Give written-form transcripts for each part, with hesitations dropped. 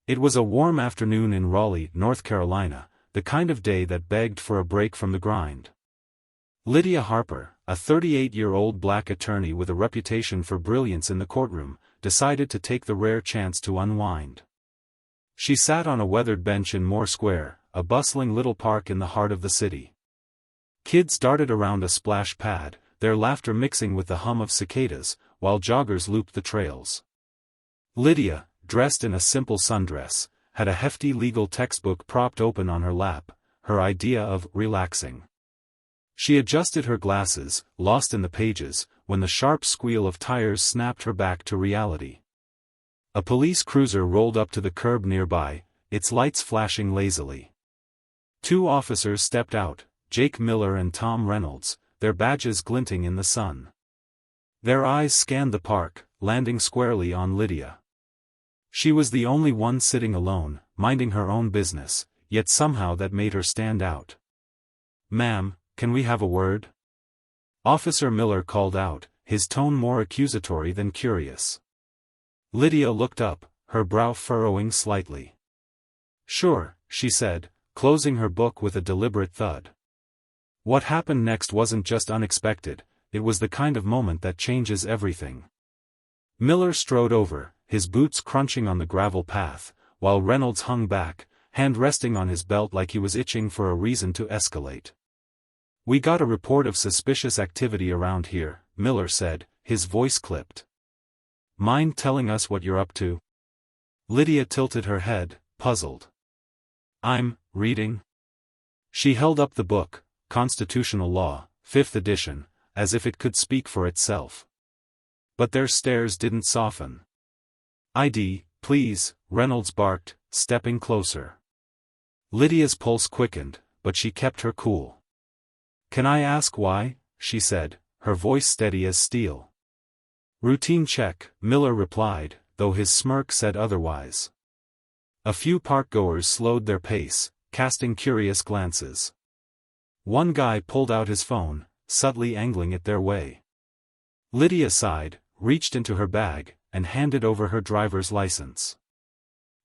It was a warm afternoon in Raleigh, North Carolina, the kind of day that begged for a break from the grind. Lydia Harper, a 38-year-old black attorney with a reputation for brilliance in the courtroom, decided to take the rare chance to unwind. She sat on a weathered bench in Moore Square, a bustling little park in the heart of the city. Kids darted around a splash pad, their laughter mixing with the hum of cicadas, while joggers looped the trails. Lydia, dressed in a simple sundress, had a hefty legal textbook propped open on her lap, her idea of relaxing. She adjusted her glasses, lost in the pages, when the sharp squeal of tires snapped her back to reality. A police cruiser rolled up to the curb nearby, its lights flashing lazily. Two officers stepped out, Jake Miller and Tom Reynolds, their badges glinting in the sun. Their eyes scanned the park, landing squarely on Lydia. She was the only one sitting alone, minding her own business, yet somehow that made her stand out. "Ma'am, can we have a word?" Officer Miller called out, his tone more accusatory than curious. Lydia looked up, her brow furrowing slightly. "Sure," she said, closing her book with a deliberate thud. What happened next wasn't just unexpected, it was the kind of moment that changes everything. Miller strode over, his boots crunching on the gravel path, while Reynolds hung back, hand resting on his belt like he was itching for a reason to escalate. "We got a report of suspicious activity around here," Miller said, his voice clipped. "Mind telling us what you're up to?" Lydia tilted her head, puzzled. "I'm reading." She held up the book, Constitutional Law, 5th edition, as if it could speak for itself. But their stares didn't soften. "ID, please," Reynolds barked, stepping closer. Lydia's pulse quickened, but she kept her cool. "Can I ask why?" she said, her voice steady as steel. "Routine check," Miller replied, though his smirk said otherwise. A few parkgoers slowed their pace, casting curious glances. One guy pulled out his phone, subtly angling it their way. Lydia sighed, reached into her bag, and handed over her driver's license.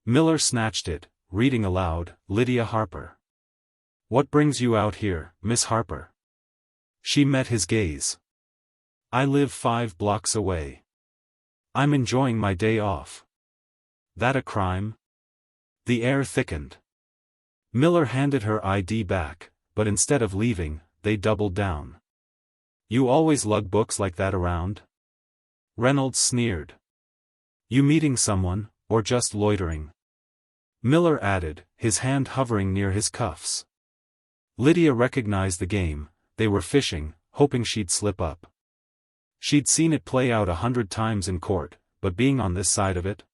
Miller snatched it, reading aloud, "Lydia Harper. What brings you out here, Miss Harper?" She met his gaze. "I live 5 blocks away. I'm enjoying my day off." "That a crime?" The air thickened. Miller handed her ID back, but instead of leaving, they doubled down. "You always lug books like that around?" Reynolds sneered. "You meeting someone, or just loitering?" Miller added, his hand hovering near his cuffs. Lydia recognized the game, they were fishing, hoping she'd slip up. She'd seen it play out 100 times in court, but being on this side of it?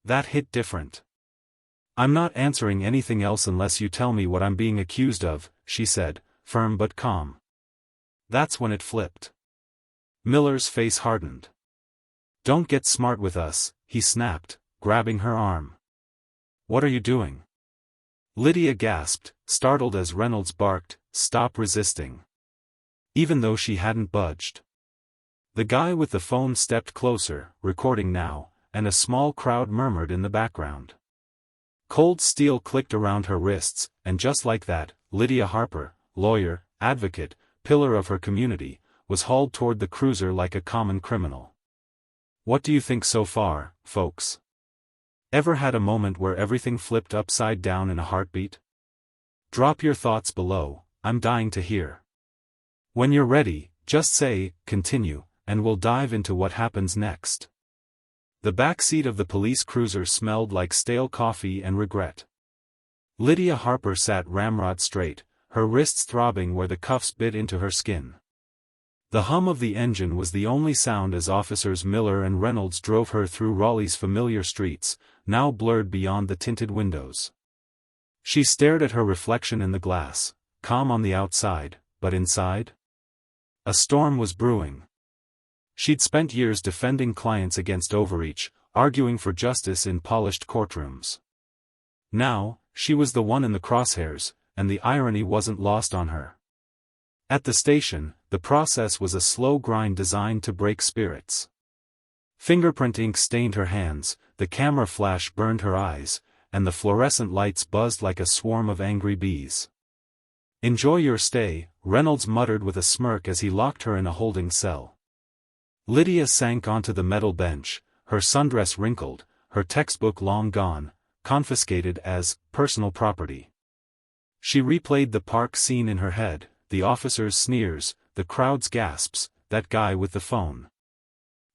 That hit different. "I'm not answering anything else unless you tell me what I'm being accused of," she said, firm but calm. That's when it flipped. Miller's face hardened. "Don't get smart with us," he snapped, grabbing her arm. "What are you doing?" Lydia gasped, startled as Reynolds barked, "Stop resisting." Even though she hadn't budged. The guy with the phone stepped closer, recording now, and a small crowd murmured in the background. Cold steel clicked around her wrists, and just like that, Lydia Harper, lawyer, advocate, pillar of her community, was hauled toward the cruiser like a common criminal. What do you think so far, folks? Ever had a moment where everything flipped upside down in a heartbeat? Drop your thoughts below, I'm dying to hear. When you're ready, just say, "Continue," and we'll dive into what happens next. The back seat of the police cruiser smelled like stale coffee and regret. Lydia Harper sat ramrod straight, her wrists throbbing where the cuffs bit into her skin. The hum of the engine was the only sound as officers Miller and Reynolds drove her through Raleigh's familiar streets, now blurred beyond the tinted windows. She stared at her reflection in the glass, calm on the outside, but inside? A storm was brewing. She'd spent years defending clients against overreach, arguing for justice in polished courtrooms. Now, she was the one in the crosshairs, and the irony wasn't lost on her. At the station, the process was a slow grind designed to break spirits. Fingerprint ink stained her hands, the camera flash burned her eyes, and the fluorescent lights buzzed like a swarm of angry bees. "Enjoy your stay," Reynolds muttered with a smirk as he locked her in a holding cell. Lydia sank onto the metal bench, her sundress wrinkled, her textbook long gone, confiscated as personal property. She replayed the park scene in her head, the officers' sneers, the crowd's gasps, that guy with the phone.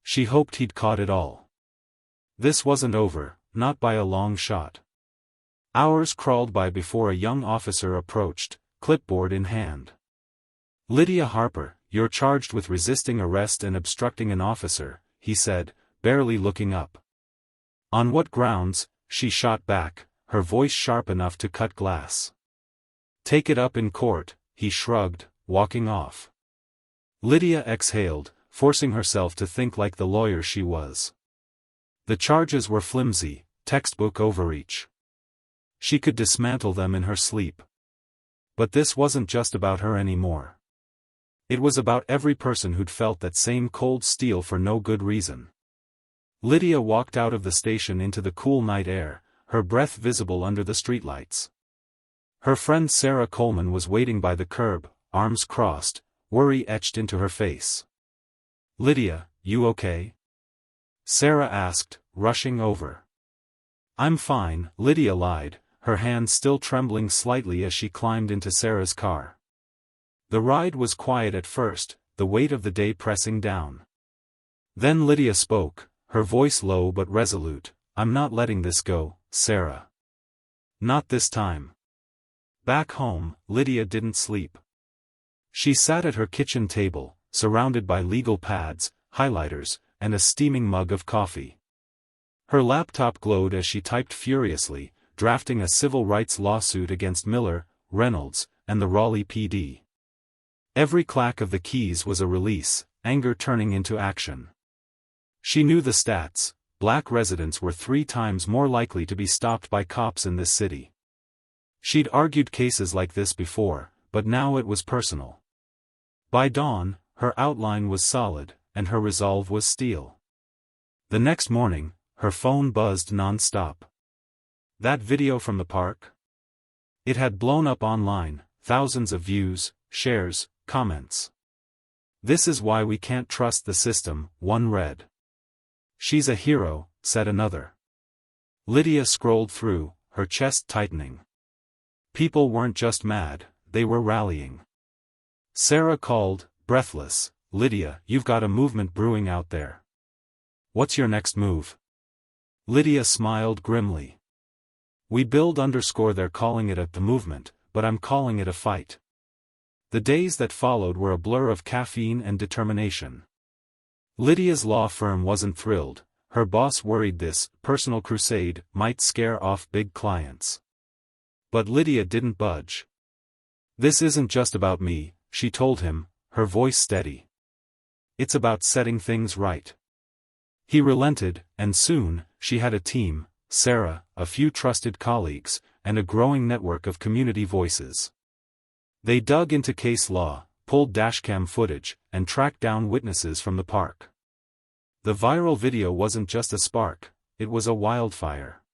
She hoped he'd caught it all. This wasn't over, not by a long shot. Hours crawled by before a young officer approached, clipboard in hand. "Lydia Harper, you're charged with resisting arrest and obstructing an officer," he said, barely looking up. "On what grounds?" she shot back, her voice sharp enough to cut glass. "Take it up in court," he shrugged, walking off. Lydia exhaled, forcing herself to think like the lawyer she was. The charges were flimsy, textbook overreach. She could dismantle them in her sleep. But this wasn't just about her anymore. It was about every person who'd felt that same cold steel for no good reason. Lydia walked out of the station into the cool night air, her breath visible under the streetlights. Her friend Sarah Coleman was waiting by the curb, arms crossed, worry etched into her face. "Lydia, you okay?" Sarah asked, rushing over. "I'm fine," Lydia lied, her hand still trembling slightly as she climbed into Sarah's car. The ride was quiet at first, the weight of the day pressing down. Then Lydia spoke, her voice low but resolute. "I'm not letting this go, Sarah. Not this time." Back home, Lydia didn't sleep. She sat at her kitchen table, surrounded by legal pads, highlighters, and a steaming mug of coffee. Her laptop glowed as she typed furiously, drafting a civil rights lawsuit against Miller, Reynolds, and the Raleigh PD. Every clack of the keys was a release, anger turning into action. She knew the stats: black residents were 3 times more likely to be stopped by cops in this city. She'd argued cases like this before, but now it was personal. By dawn, her outline was solid, and her resolve was steel. The next morning, her phone buzzed non-stop. That video from the park? It had blown up online, thousands of views, shares, comments. "This is why we can't trust the system," one read. "She's a hero," said another. Lydia scrolled through, her chest tightening. People weren't just mad, they were rallying. Sarah called, breathless, "Lydia, you've got a movement brewing out there. What's your next move?" Lydia smiled grimly. "We they're calling it the movement, but I'm calling it a fight." The days that followed were a blur of caffeine and determination. Lydia's law firm wasn't thrilled. Her boss worried this personal crusade might scare off big clients. But Lydia didn't budge. "This isn't just about me," she told him, her voice steady. "It's about setting things right." He relented, and soon, she had a team: Sarah, a few trusted colleagues, and a growing network of community voices. They dug into case law, pulled dashcam footage, and tracked down witnesses from the park. The viral video wasn't just a spark, it was a wildfire.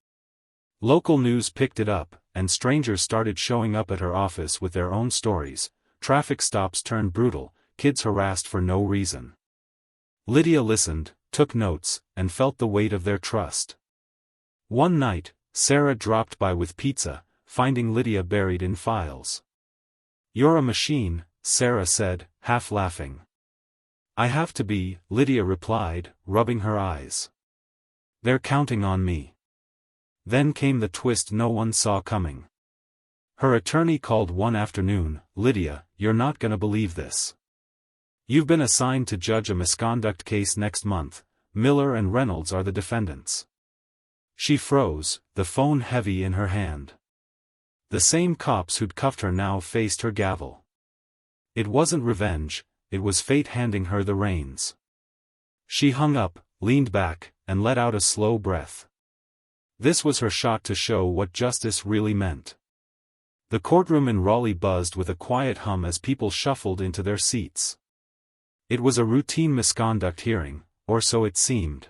Local news picked it up, and strangers started showing up at her office with their own stories. Traffic stops turned brutal, kids harassed for no reason. Lydia listened, took notes, and felt the weight of their trust. One night, Sarah dropped by with pizza, finding Lydia buried in files. "You're a machine," Sarah said, half laughing. "I have to be," Lydia replied, rubbing her eyes. "They're counting on me." Then came the twist no one saw coming. Her attorney called one afternoon. "Lydia, you're not gonna believe this. You've been assigned to judge a misconduct case next month. Miller and Reynolds are the defendants." She froze, the phone heavy in her hand. The same cops who'd cuffed her now faced her gavel. It wasn't revenge, it was fate handing her the reins. She hung up, leaned back, and let out a slow breath. This was her shot to show what justice really meant. The courtroom in Raleigh buzzed with a quiet hum as people shuffled into their seats. It was a routine misconduct hearing, or so it seemed.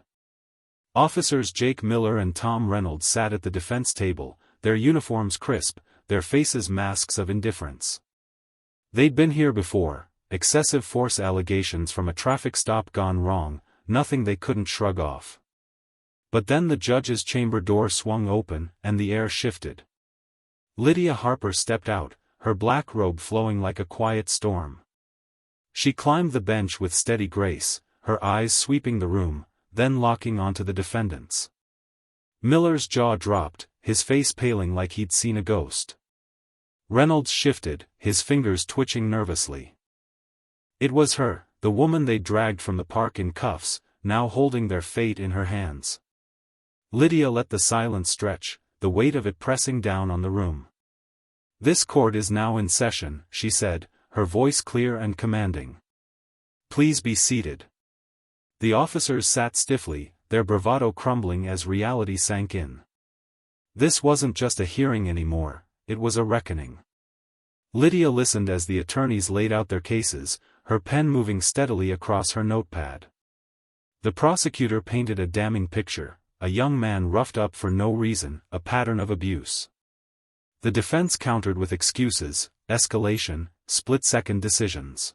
Officers Jake Miller and Tom Reynolds sat at the defense table, their uniforms crisp, their faces masks of indifference. They'd been here before, excessive force allegations from a traffic stop gone wrong, nothing they couldn't shrug off. But then the judge's chamber door swung open, and the air shifted. Lydia Harper stepped out, her black robe flowing like a quiet storm. She climbed the bench with steady grace, her eyes sweeping the room, then locking onto the defendants. Miller's jaw dropped, his face paling like he'd seen a ghost. Reynolds shifted, his fingers twitching nervously. It was her, the woman they dragged from the park in cuffs, now holding their fate in her hands. Lydia let the silence stretch, the weight of it pressing down on the room. "This court is now in session," she said, her voice clear and commanding. "Please be seated." The officers sat stiffly, their bravado crumbling as reality sank in. This wasn't just a hearing anymore, it was a reckoning. Lydia listened as the attorneys laid out their cases, her pen moving steadily across her notepad. The prosecutor painted a damning picture, a young man roughed up for no reason, a pattern of abuse. The defense countered with excuses, escalation, split-second decisions.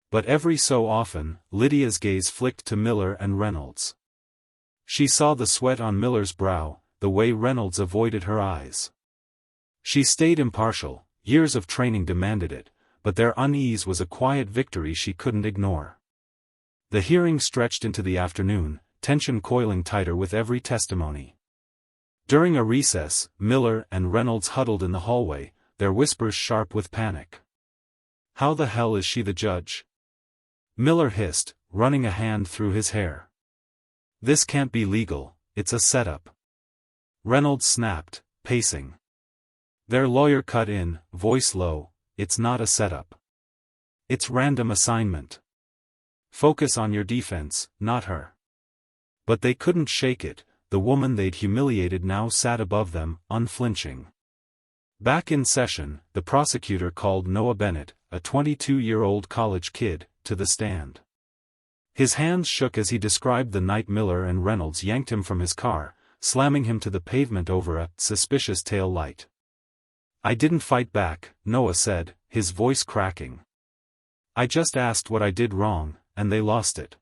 But every so often, Lydia's gaze flicked to Miller and Reynolds. She saw the sweat on Miller's brow, the way Reynolds avoided her eyes. She stayed impartial, years of training demanded it, but their unease was a quiet victory she couldn't ignore. The hearing stretched into the afternoon, tension coiling tighter with every testimony. During a recess, Miller and Reynolds huddled in the hallway, their whispers sharp with panic. "How the hell is she the judge?" Miller hissed, running a hand through his hair. "This can't be legal, it's a setup." Reynolds snapped, pacing. Their lawyer cut in, voice low, "It's not a setup. It's random assignment. Focus on your defense, not her." But they couldn't shake it, the woman they'd humiliated now sat above them, unflinching. Back in session, the prosecutor called Noah Bennett, a 22-year-old college kid, to the stand. His hands shook as he described the night Miller and Reynolds yanked him from his car, slamming him to the pavement over a suspicious tail light. "I didn't fight back," Noah said, his voice cracking. "I just asked what I did wrong, and they lost it."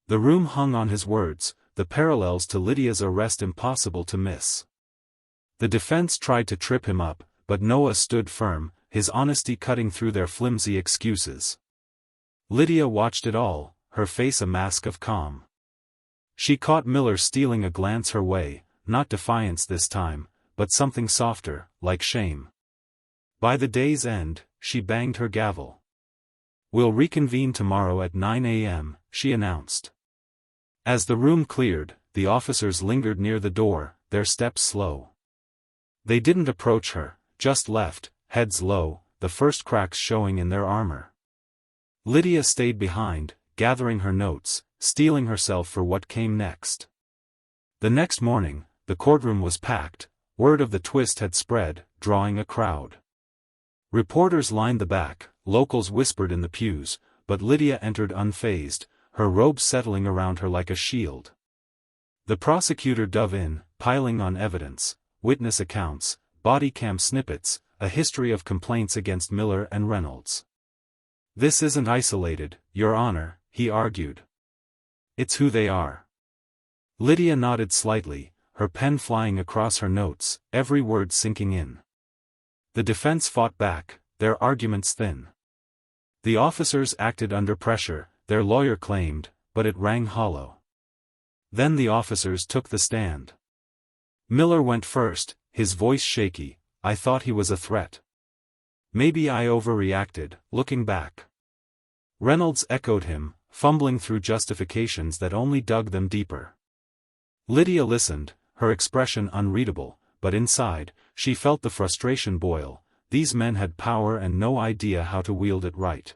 The room hung on his words, the parallels to Lydia's arrest impossible to miss. The defense tried to trip him up, but Noah stood firm, his honesty cutting through their flimsy excuses. Lydia watched it all, her face a mask of calm. She caught Miller stealing a glance her way, not defiance this time, but something softer, like shame. By the day's end, she banged her gavel. "We'll reconvene tomorrow at 9 a.m., she announced. As the room cleared, the officers lingered near the door, their steps slow. They didn't approach her, just left, heads low, the first cracks showing in their armor. Lydia stayed behind, gathering her notes, steeling herself for what came next. The next morning, the courtroom was packed, word of the twist had spread, drawing a crowd. Reporters lined the back, locals whispered in the pews, but Lydia entered unfazed, her robe settling around her like a shield. The prosecutor dove in, piling on evidence, witness accounts, body cam snippets, a history of complaints against Miller and Reynolds. "This isn't isolated, Your Honor," he argued. "It's who they are." Lydia nodded slightly, her pen flying across her notes, every word sinking in. The defense fought back, their arguments thin. The officers acted under pressure, their lawyer claimed, but it rang hollow. Then the officers took the stand. Miller went first, his voice shaky. "I thought he was a threat. Maybe I overreacted, looking back." Reynolds echoed him, fumbling through justifications that only dug them deeper. Lydia listened, her expression unreadable, but inside, she felt the frustration boil. These men had power and no idea how to wield it right.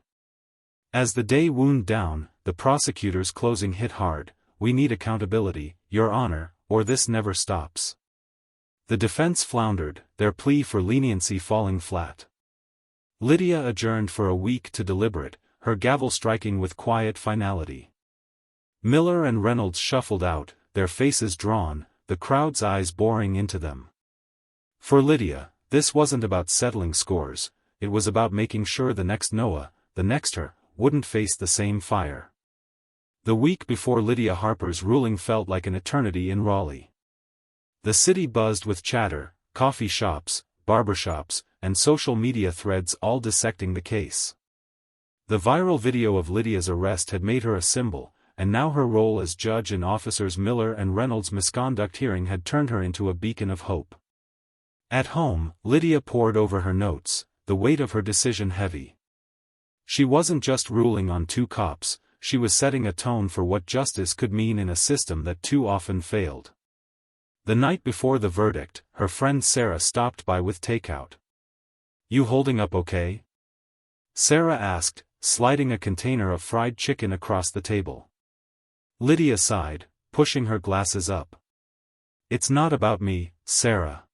As the day wound down, the prosecutor's closing hit hard. "We need accountability, Your Honor, or this never stops." The defense floundered, their plea for leniency falling flat. Lydia adjourned for a week to deliberate, her gavel striking with quiet finality. Miller and Reynolds shuffled out, their faces drawn, the crowd's eyes boring into them. For Lydia, this wasn't about settling scores, it was about making sure the next Noah, the next her, wouldn't face the same fire. The week before Lydia Harper's ruling felt like an eternity in Raleigh. The city buzzed with chatter, coffee shops, barbershops, and social media threads all dissecting the case. The viral video of Lydia's arrest had made her a symbol, and now her role as judge in Officers Miller and Reynolds' misconduct hearing had turned her into a beacon of hope. At home, Lydia pored over her notes, the weight of her decision heavy. She wasn't just ruling on two cops, she was setting a tone for what justice could mean in a system that too often failed. The night before the verdict, her friend Sarah stopped by with takeout. "You holding up okay?" Sarah asked, sliding a container of fried chicken across the table. Lydia sighed, pushing her glasses up. "It's not about me, Sarah.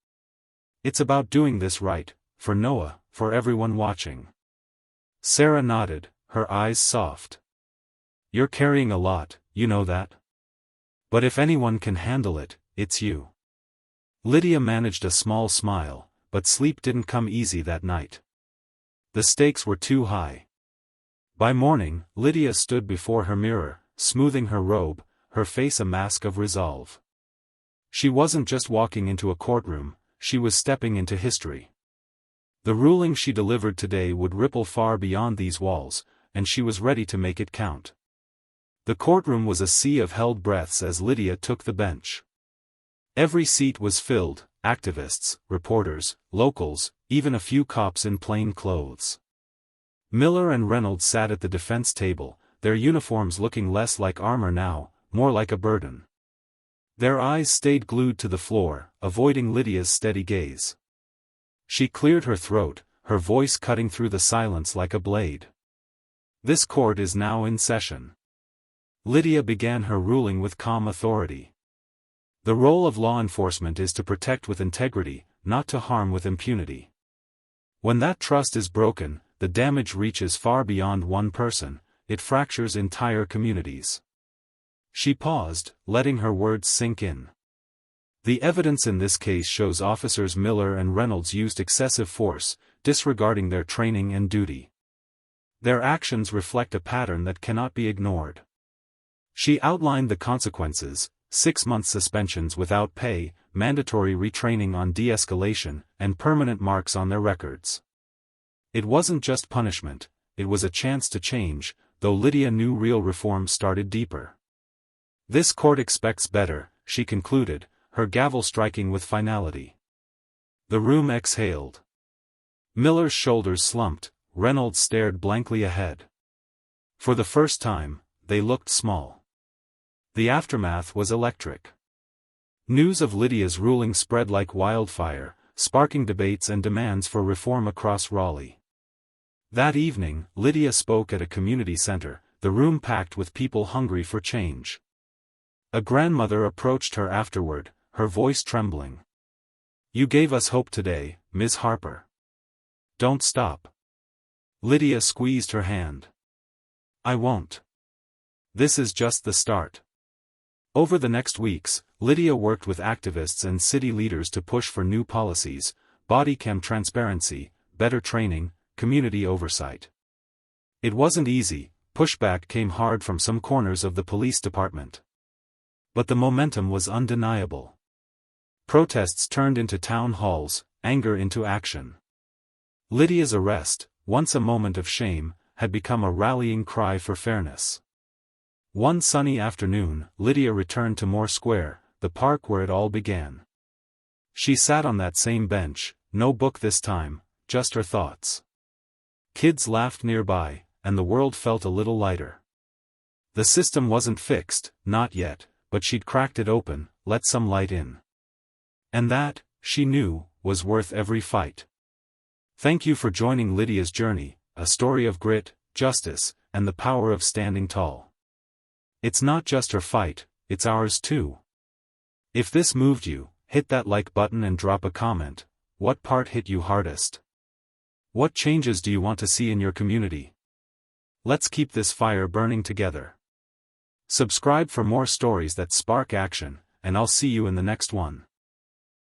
It's about doing this right, for Noah, for everyone watching." Sarah nodded, her eyes soft. "You're carrying a lot, you know that? But if anyone can handle it, it's you." Lydia managed a small smile, but sleep didn't come easy that night. The stakes were too high. By morning, Lydia stood before her mirror, smoothing her robe, her face a mask of resolve. She wasn't just walking into a courtroom, she was stepping into history. The ruling she delivered today would ripple far beyond these walls, and she was ready to make it count. The courtroom was a sea of held breaths as Lydia took the bench. Every seat was filled, activists, reporters, locals, even a few cops in plain clothes. Miller and Reynolds sat at the defense table, their uniforms looking less like armor now, more like a burden. Their eyes stayed glued to the floor, avoiding Lydia's steady gaze. She cleared her throat, her voice cutting through the silence like a blade. "This court is now in session." Lydia began her ruling with calm authority. The role of law enforcement is to protect with integrity, not to harm with impunity. When that trust is broken, the damage reaches far beyond one person, it fractures entire communities. She paused, letting her words sink in. The evidence in this case shows Officers Miller and Reynolds used excessive force, disregarding their training and duty. Their actions reflect a pattern that cannot be ignored. She outlined the consequences: 6-month suspensions without pay, mandatory retraining on de-escalation, and permanent marks on their records. It wasn't just punishment, it was a chance to change, though Lydia knew real reform started deeper. "This court expects better," she concluded, her gavel striking with finality. The room exhaled. Miller's shoulders slumped, Reynolds stared blankly ahead. For the first time, they looked small. The aftermath was electric. News of Lydia's ruling spread like wildfire, sparking debates and demands for reform across Raleigh. That evening, Lydia spoke at a community center, the room packed with people hungry for change. A grandmother approached her afterward, her voice trembling. "You gave us hope today, Ms. Harper. Don't stop." Lydia squeezed her hand. "I won't. This is just the start." Over the next weeks, Lydia worked with activists and city leaders to push for new policies: body cam transparency, better training, community oversight. It wasn't easy, pushback came hard from some corners of the police department. But the momentum was undeniable. Protests turned into town halls, anger into action. Lydia's arrest, once a moment of shame, had become a rallying cry for fairness. One sunny afternoon, Lydia returned to Moore Square, the park where it all began. She sat on that same bench, no book this time, just her thoughts. Kids laughed nearby, and the world felt a little lighter. The system wasn't fixed, not yet, but she'd cracked it open, let some light in. And that, she knew, was worth every fight. Thank you for joining Lydia's journey, a story of grit, justice, and the power of standing tall. It's not just her fight, it's ours too. If this moved you, hit that like button and drop a comment. What part hit you hardest? What changes do you want to see in your community? Let's keep this fire burning together. Subscribe for more stories that spark action, and I'll see you in the next one.